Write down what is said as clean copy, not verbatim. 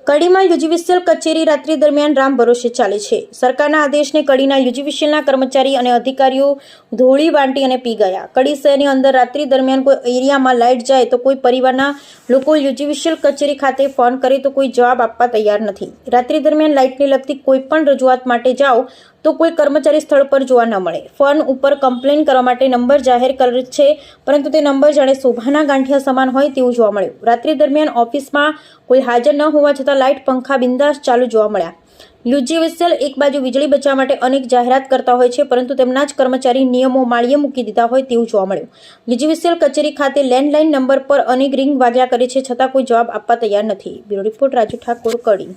કડીમાં યુજીવીસીએલ કચેરી રાત્રિ દરમિયાન રામ ભરોસે ચાલે છે। સરકારના આદેશને કડીના યુજીવીસીએલના કર્મચારી અને અધિકારીઓ ધોળી વાંટી અને પી ગયા। કડી શહેરની અંદર રાત્રિ દરમિયાન કોઈ એરિયામાં લાઇટ જાય તો કોઈ પરિવારના લોકો યુજીવીસીએલ કચેરી ખાતે ફોન કરે તો કોઈ જવાબ આપવા તૈયાર નથી। રાત્રિ દરમિયાન લાઇટને લગતી કોઈ પણ રજૂઆત માટે જાઓ તો કોઈ કર્મચારી સ્થળ પર જોવા ન મળે। ફોન ઉપર કમ્પ્લેન કરવા માટે નંબર જાહેર કરે છે, પરંતુ તે નંબર જાણે શોભાના ગાંઠિયા સમાન હોય તેવું જોવા મળ્યું। રાત્રિ દરમિયાન ઓફિસમાં કોઈ હાજર ન હોવા છતાં લાઇટ પંખા બિંદાસ ચાલુ જોવા મળ્યા। યુજીવીસીએલ એક બાજુ વીજળી બચાવવા માટે અનેક જાહેરાત કરતા હોય છે, પરંતુ તેમના જ કર્મચારી નિયમો માળીએ મૂકી દીધા હોય તેવું જોવા મળ્યું। યુજીવીસીએલ કચેરી ખાતે લેન્ડલાઇન નંબર પર અનેક રિંગ વાગ્યા કરે છે, છતાં કોઈ જવાબ આપવા તૈયાર નથી। બ્યુરો રિપોર્ટ રાજુ ઠાકોર, કડી।